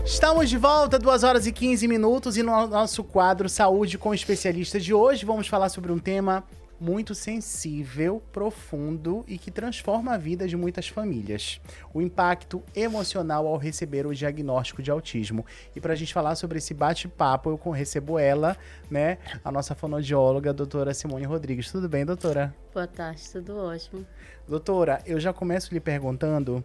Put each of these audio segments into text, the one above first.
Estamos de volta, 2h15, e no nosso quadro Saúde com Especialista de hoje vamos falar sobre um tema muito sensível, profundo e que transforma a vida de muitas famílias. O impacto emocional ao receber o diagnóstico de autismo. E para a gente falar sobre esse bate-papo, eu recebo ela, né, a nossa fonoaudióloga, a doutora Simone Rodrigues. Tudo bem, doutora? Boa tarde, tudo ótimo. Doutora, eu já começo lhe perguntando,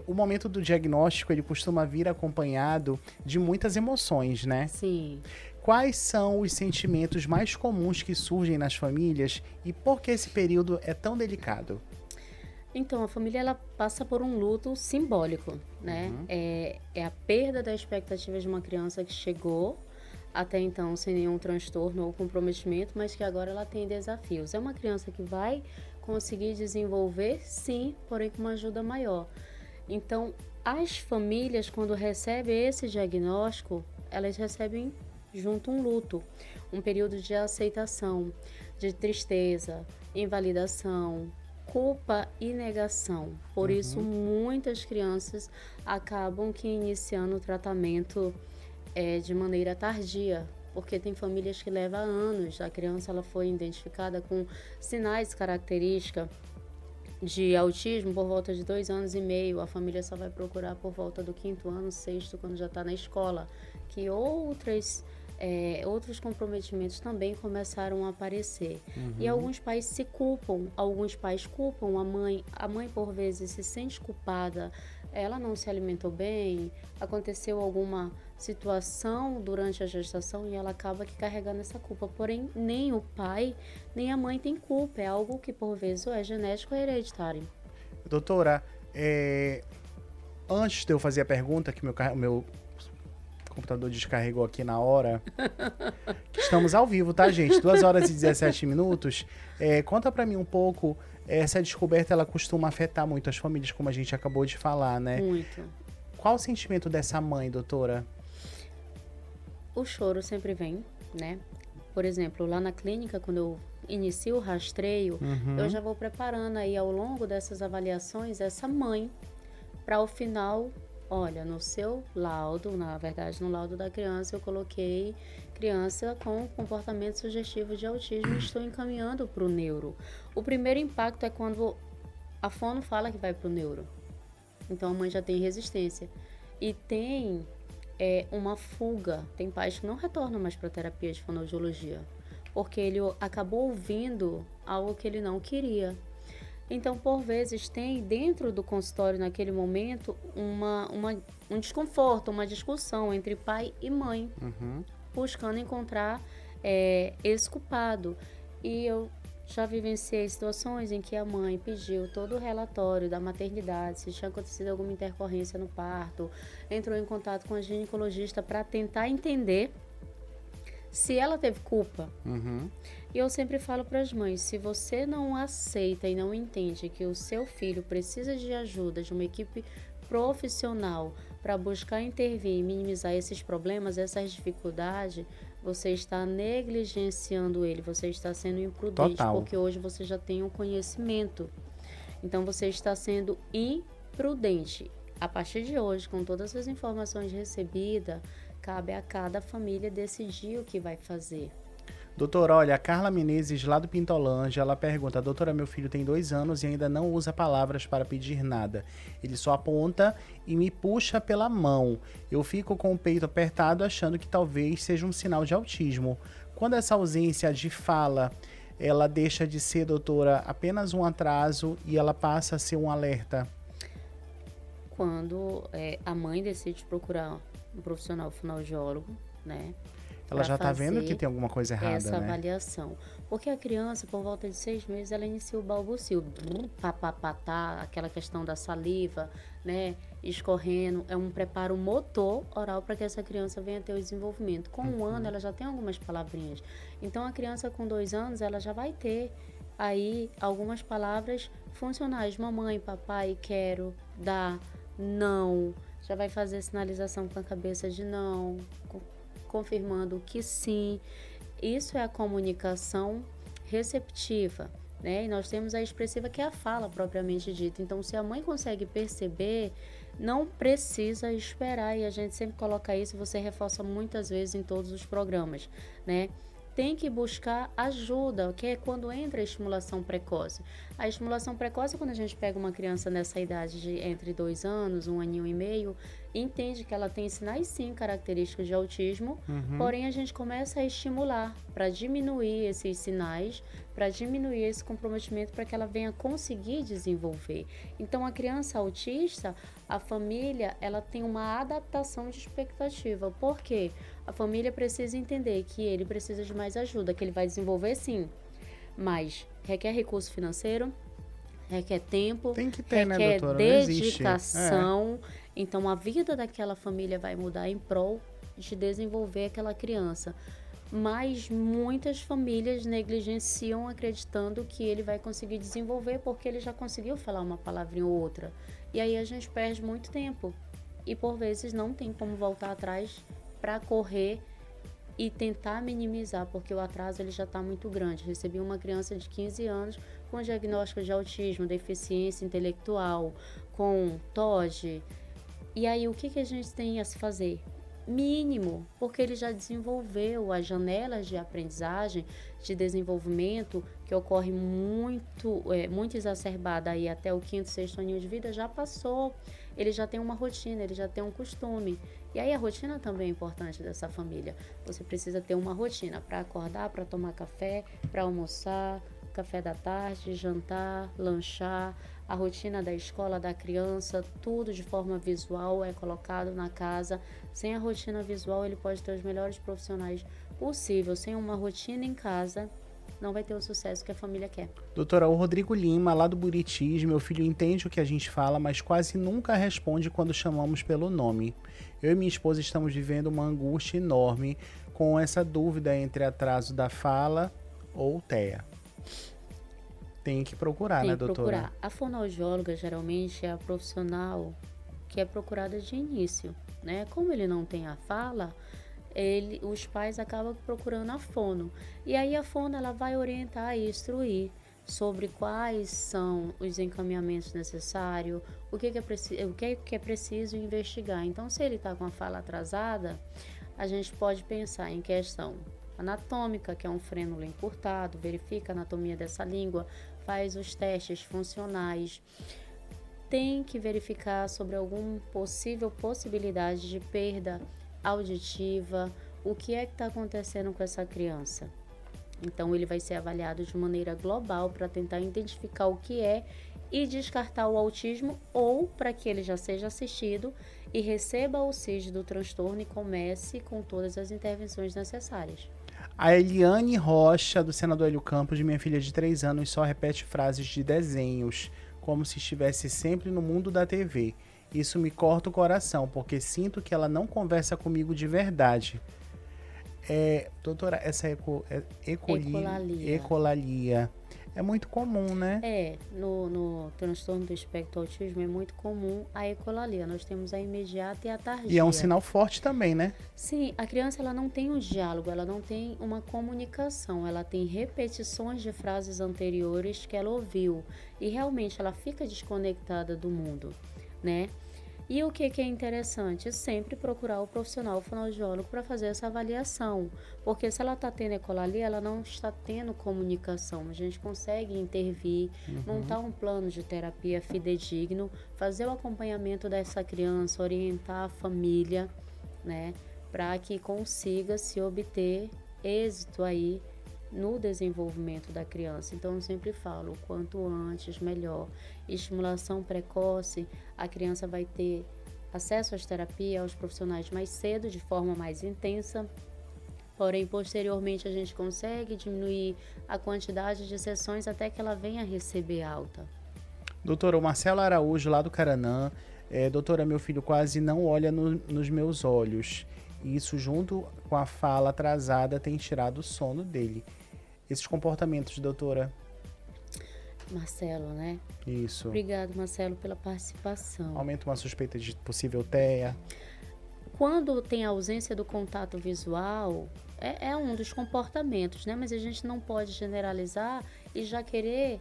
o momento do diagnóstico, ele costuma vir acompanhado de muitas emoções, né? Sim. Quais são os sentimentos mais comuns que surgem nas famílias e por que esse período é tão delicado? Então, a família ela passa por um luto simbólico, né? Uhum. É a perda da expectativa de uma criança que chegou até então sem nenhum transtorno ou comprometimento, mas que agora ela tem desafios. É uma criança que vai conseguir desenvolver, sim, porém com uma ajuda maior. Então, as famílias, quando recebem esse diagnóstico, elas recebem junto um luto, um período de aceitação, de tristeza, invalidação, culpa e negação. Por isso, muitas crianças acabam que iniciando o tratamento de maneira tardia, porque tem famílias que levam anos. A criança ela foi identificada com sinais características de autismo por volta de 2 anos e meio. A família só vai procurar por volta do 5º ano, 6º, quando já está na escola, que outros comprometimentos também começaram a aparecer. E alguns pais se culpam, alguns pais culpam a mãe por vezes se sente culpada, ela não se alimentou bem, aconteceu alguma situação durante a gestação e ela acaba que carregando essa culpa. Porém, nem o pai, nem a mãe tem culpa, é algo que por vezes ou é genético ou é hereditário. Doutora, antes de eu fazer a pergunta, que meu computador descarregou aqui na hora, que estamos ao vivo, tá, gente? 2h17. Conta pra mim um pouco, essa descoberta, ela costuma afetar muito as famílias, como a gente acabou de falar, né? Muito. Qual o sentimento dessa mãe, doutora? O choro sempre vem, né? Por exemplo, lá na clínica, quando eu inicio o rastreio, eu já vou preparando aí ao longo dessas avaliações essa mãe para ao final, olha, no seu laudo, na verdade no laudo da criança, eu coloquei criança com comportamento sugestivo de autismo e estou encaminhando para o neuro. O primeiro impacto é quando a fono fala que vai para o neuro. Então a mãe já tem resistência e tem uma fuga. Tem pais que não retornam mais para a terapia de fonoaudiologia, porque ele acabou ouvindo algo que ele não queria. Então, por vezes, tem dentro do consultório, naquele momento, um desconforto, uma discussão entre pai e mãe, buscando encontrar esse culpado. E eu já vivenciei situações em que a mãe pediu todo o relatório da maternidade, se tinha acontecido alguma intercorrência no parto, entrou em contato com a ginecologista para tentar entender se ela teve culpa. E eu sempre falo para as mães, se você não aceita e não entende que o seu filho precisa de ajuda de uma equipe profissional para buscar intervir e minimizar esses problemas, essas dificuldades, você está negligenciando ele, você está sendo imprudente. Total. Porque hoje você já tem um conhecimento. Então você está sendo imprudente. A partir de hoje, com todas as informações recebidas, cabe a cada família decidir o que vai fazer. Doutora, olha, a Carla Menezes, lá do Pintolândia, ela pergunta: doutora, meu filho tem 2 anos e ainda não usa palavras para pedir nada. Ele só aponta e me puxa pela mão. Eu fico com o peito apertado achando que talvez seja um sinal de autismo. Quando essa ausência de fala, ela deixa de ser, doutora, apenas um atraso e ela passa a ser um alerta? Quando a mãe decide procurar um profissional fonoaudiólogo, né? Ela já tá vendo que tem alguma coisa errada, essa né? avaliação. Porque a criança, por volta de 6 meses, ela inicia o balbucio. Papapatá, aquela questão da saliva, né? Escorrendo. É um preparo motor oral para que essa criança venha ter o desenvolvimento. Com 1 ano, ela já tem algumas palavrinhas. Então, a criança com 2 anos, ela já vai ter aí algumas palavras funcionais. Mamãe, papai, quero, dá, não. Já vai fazer sinalização com a cabeça de não, confirmando que sim. Isso é a comunicação receptiva. né? E nós temos a expressiva, que é a fala propriamente dita. Então, se a mãe consegue perceber, não precisa esperar, e a gente sempre coloca isso, você reforça muitas vezes em todos os programas, né? Tem que buscar ajuda, que é quando entra a estimulação precoce. A estimulação precoce é quando a gente pega uma criança nessa idade de entre 2 anos, 1 aninho e meio, entende que ela tem sinais sim característicos de autismo, porém a gente começa a estimular para diminuir esses sinais, para diminuir esse comprometimento, para que ela venha conseguir desenvolver. Então, a criança autista, a família, ela tem uma adaptação de expectativa. Por quê? A família precisa entender que ele precisa de mais ajuda, que ele vai desenvolver sim, mas requer recurso financeiro, requer tempo, tem que ter, requer, né, doutora? dedicação. Então, a vida daquela família vai mudar em prol de desenvolver aquela criança. Mas muitas famílias negligenciam acreditando que ele vai conseguir desenvolver porque ele já conseguiu falar uma palavrinha ou outra. E aí a gente perde muito tempo. E por vezes não tem como voltar atrás para correr e tentar minimizar, porque o atraso ele já está muito grande. Recebi uma criança de 15 anos com diagnóstico de autismo, deficiência intelectual, com TOD. E aí o que a gente tem a se fazer? Mínimo, porque ele já desenvolveu as janelas de aprendizagem, de desenvolvimento, que ocorre muito exacerbada aí até o 5º, 6º aninho de vida, já passou. Ele já tem uma rotina, ele já tem um costume. E aí a rotina também é importante dessa família. Você precisa ter uma rotina para acordar, para tomar café, para almoçar, café da tarde, jantar, lanchar, a rotina da escola da criança, tudo de forma visual é colocado na casa. Sem a rotina visual, ele pode ter os melhores profissionais possível. Sem uma rotina em casa, não vai ter o sucesso que a família quer. Doutora, o Rodrigo Lima, lá do Buritis, meu filho entende o que a gente fala, mas quase nunca responde quando chamamos pelo nome. Eu e minha esposa estamos vivendo uma angústia enorme com essa dúvida entre atraso da fala ou TEA. Tem que procurar, né, doutora? Procurar. A fonoaudióloga, geralmente, é a profissional que é procurada de início, né? Como ele não tem a fala, os pais acabam procurando a fono. E aí a fono, ela vai orientar e instruir sobre quais são os encaminhamentos necessários, o que é preciso investigar. Então, se ele está com a fala atrasada, a gente pode pensar em questão anatômica, que é um frênulo encurtado, verifica a anatomia dessa língua, faz os testes funcionais. Tem que verificar sobre alguma possibilidade de perda auditiva, o que é que está acontecendo com essa criança. Então, ele vai ser avaliado de maneira global para tentar identificar o que é e descartar o autismo, ou para que ele já seja assistido e receba o CID do transtorno e comece com todas as intervenções necessárias. A Eliane Rocha, do Senador Hélio Campos, minha filha de 3 anos, só repete frases de desenhos, como se estivesse sempre no mundo da TV. Isso me corta o coração, porque sinto que ela não conversa comigo de verdade. Doutora, essa ecolalia é muito comum, né? No transtorno do espectro autismo é muito comum a ecolalia. Nós temos a imediata e a tardia. E é um sinal forte também, né? Sim, a criança ela não tem um diálogo, ela não tem uma comunicação, ela tem repetições de frases anteriores que ela ouviu e realmente ela fica desconectada do mundo, né? E o que é interessante? Sempre procurar o profissional fonoaudiólogo para fazer essa avaliação, porque se ela está tendo ecolalia, ela não está tendo comunicação. A gente consegue intervir, montar um plano de terapia fidedigno, fazer o acompanhamento dessa criança, orientar a família, né, para que consiga se obter êxito aí no desenvolvimento da criança. Então, eu sempre falo, quanto antes, melhor. Estimulação precoce, a criança vai ter acesso às terapias, aos profissionais mais cedo, de forma mais intensa. Porém, posteriormente, a gente consegue diminuir a quantidade de sessões até que ela venha a receber alta. Doutora, o Marcelo Araújo, lá do Caranã. Doutora, meu filho quase não olha nos meus olhos. E isso, junto com a fala atrasada, tem tirado o sono dele. Esses comportamentos, doutora? Marcelo, né? Isso. Obrigado, Marcelo, pela participação. Aumenta uma suspeita de possível TEA. Quando tem ausência do contato visual, é um dos comportamentos, né? Mas a gente não pode generalizar e já querer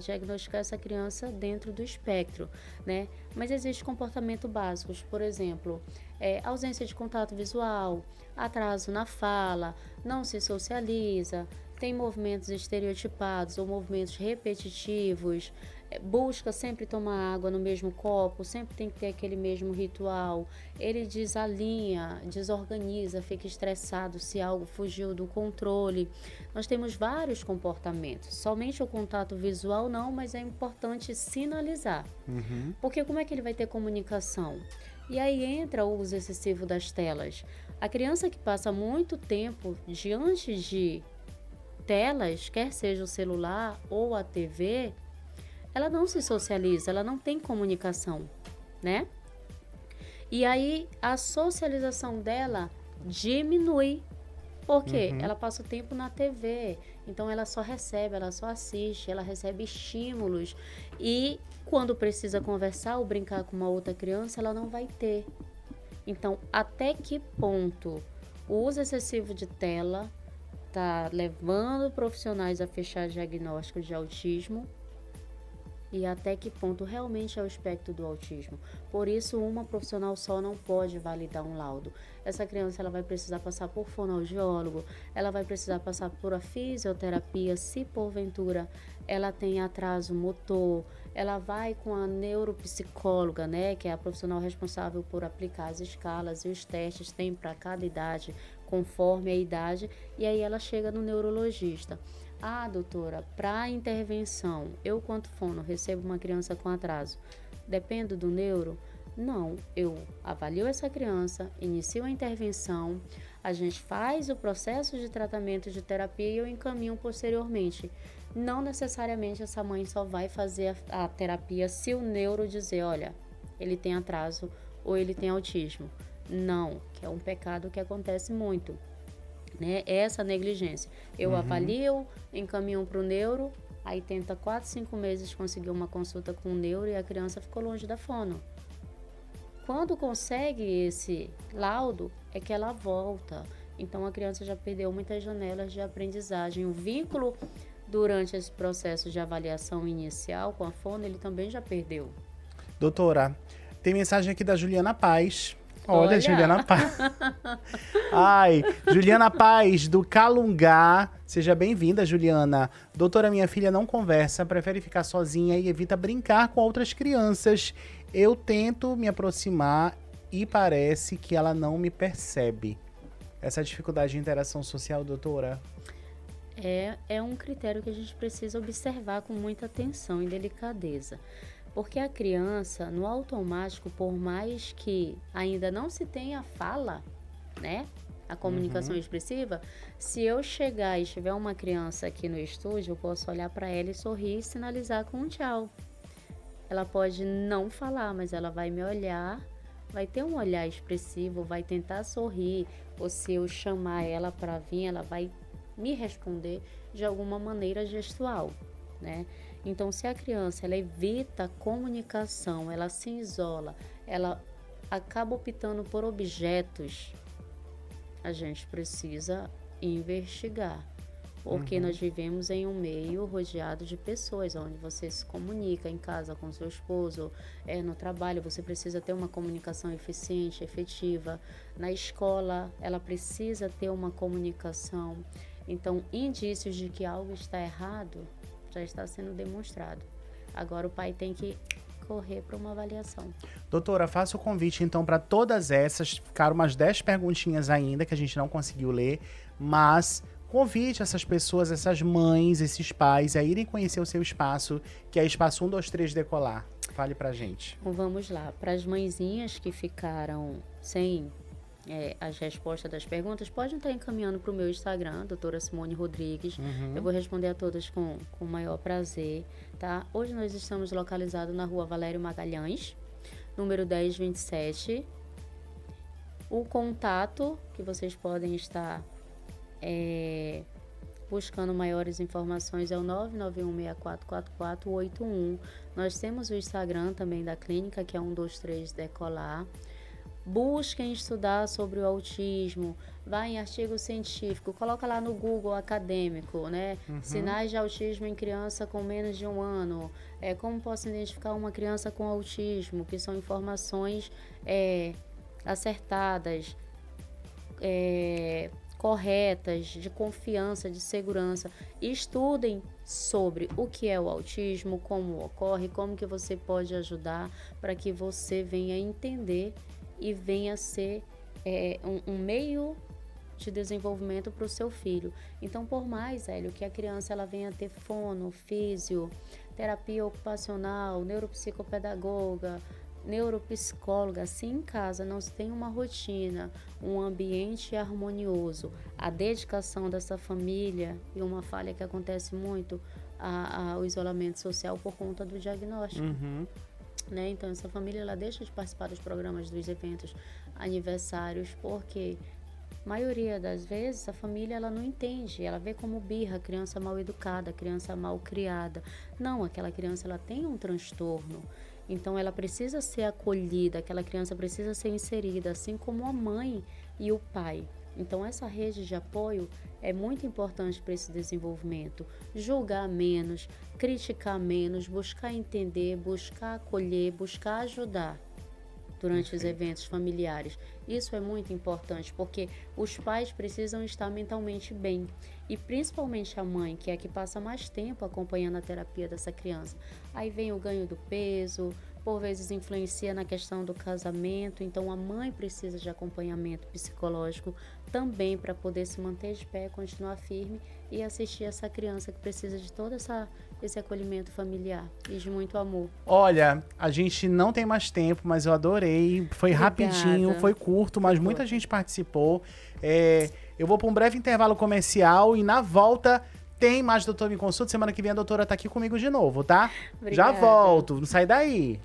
diagnosticar essa criança dentro do espectro, né? Mas existem comportamentos básicos, por exemplo, ausência de contato visual, atraso na fala, não se socializa, tem movimentos estereotipados ou movimentos repetitivos, busca sempre tomar água no mesmo copo, sempre tem que ter aquele mesmo ritual, ele desalinha, desorganiza, fica estressado se algo fugiu do controle. Nós temos vários comportamentos, somente o contato visual não, mas é importante sinalizar, porque como é que ele vai ter comunicação? E aí entra o uso excessivo das telas. A criança que passa muito tempo diante de telas, quer seja o celular ou a TV, ela não se socializa, ela não tem comunicação, né? E aí a socialização dela diminui. Por quê? Ela passa o tempo na TV, então ela só recebe, ela só assiste, ela recebe estímulos e quando precisa conversar ou brincar com uma outra criança, ela não vai ter. Então, até que ponto o uso excessivo de tela está levando profissionais a fechar diagnósticos de autismo e até que ponto realmente é o espectro do autismo. Por isso, uma profissional só não pode validar um laudo. Essa criança ela vai precisar passar por fonoaudiólogo, ela vai precisar passar por a fisioterapia, se porventura ela tem atraso motor, ela vai com a neuropsicóloga, né, que é a profissional responsável por aplicar as escalas e os testes, tem para cada idade, conforme a idade, e aí ela chega no neurologista. Ah, doutora, para intervenção, eu quanto fono recebo uma criança com atraso, dependo do neuro? Não, eu avalio essa criança, inicio a intervenção, a gente faz o processo de tratamento de terapia e eu encaminho posteriormente. Não necessariamente essa mãe só vai fazer a terapia se o neuro dizer, olha, ele tem atraso ou ele tem autismo. Não, que é um pecado que acontece muito. Né? Essa negligência. Eu avalio, encaminho para o neuro, aí tenta 4, 5 meses conseguir uma consulta com o neuro e a criança ficou longe da fono. Quando consegue esse laudo, é que ela volta. Então a criança já perdeu muitas janelas de aprendizagem. O vínculo durante esse processo de avaliação inicial com a fono, ele também já perdeu. Doutora, tem mensagem aqui da Juliana Paz. Olha, Juliana Paz. Ai, Juliana Paz, do Calungá. Seja bem-vinda, Juliana. Doutora, minha filha não conversa, prefere ficar sozinha e evita brincar com outras crianças. Eu tento me aproximar e parece que ela não me percebe. Essa dificuldade de interação social, doutora? É um critério que a gente precisa observar com muita atenção e delicadeza. Porque a criança, no automático, por mais que ainda não se tenha fala, né? A comunicação expressiva, se eu chegar e tiver uma criança aqui no estúdio, eu posso olhar para ela e sorrir e sinalizar com um tchau. Ela pode não falar, mas ela vai me olhar, vai ter um olhar expressivo, vai tentar sorrir, ou se eu chamar ela para vir, ela vai me responder de alguma maneira gestual, né? Então, se a criança ela evita a comunicação, ela se isola, ela acaba optando por objetos, a gente precisa investigar. Porque nós vivemos em um meio rodeado de pessoas, onde você se comunica em casa com seu esposo, no trabalho, você precisa ter uma comunicação eficiente, efetiva. Na escola, ela precisa ter uma comunicação. Então, indícios de que algo está errado já está sendo demonstrado. Agora o pai tem que correr para uma avaliação. Doutora, faço o convite então para todas essas, ficaram umas 10 perguntinhas ainda que a gente não conseguiu ler, mas convite essas pessoas, essas mães, esses pais a irem conhecer o seu espaço, que é Espaço 123 Decolar. Fale pra gente. Então, vamos lá, para as mãezinhas que ficaram sem as respostas das perguntas, podem estar encaminhando para o meu Instagram, doutora Simone Rodrigues. Eu vou responder a todas com o maior prazer, tá? Hoje nós estamos localizados na rua Valério Magalhães, número 1027. O contato que vocês podem estar buscando maiores informações é o 991644481. Nós temos o Instagram também da clínica, que é 123 Decolar. Busquem estudar sobre o autismo, vai em artigo científico, coloca lá no Google acadêmico, né? Sinais de autismo em criança com menos de 1 ano, como posso identificar uma criança com autismo, que são informações acertadas, corretas, de confiança, de segurança. Estudem sobre o que é o autismo, como ocorre, como que você pode ajudar para que você venha entender e venha ser um meio de desenvolvimento para o seu filho. Então, por mais, Hélio, que a criança ela venha ter fono, físio, terapia ocupacional, neuropsicopedagoga, neuropsicóloga, se em casa não se tem uma rotina, um ambiente harmonioso, a dedicação dessa família, e uma falha que acontece muito, o isolamento social por conta do diagnóstico. Né? Então, essa família ela deixa de participar dos programas, dos eventos, aniversários, porque a maioria das vezes a família ela não entende, ela vê como birra, criança mal educada, criança mal criada. Não, aquela criança ela tem um transtorno, então ela precisa ser acolhida, aquela criança precisa ser inserida, assim como a mãe e o pai. Então, essa rede de apoio é muito importante para esse desenvolvimento. Julgar menos, criticar menos, buscar entender, buscar acolher, buscar ajudar durante os eventos familiares. Isso é muito importante, porque os pais precisam estar mentalmente bem. E principalmente a mãe, que é a que passa mais tempo acompanhando a terapia dessa criança. Aí vem o ganho do peso, por vezes influencia na questão do casamento, então a mãe precisa de acompanhamento psicológico também para poder se manter de pé, continuar firme e assistir essa criança que precisa de todo esse acolhimento familiar e de muito amor. Olha, a gente não tem mais tempo, mas eu adorei. Foi rapidinho, foi curto, mas muita gente participou. Eu vou para um breve intervalo comercial e na volta tem mais Doutor Me Consulta. Semana que vem a doutora tá aqui comigo de novo, tá? Obrigada. Já volto, não sai daí.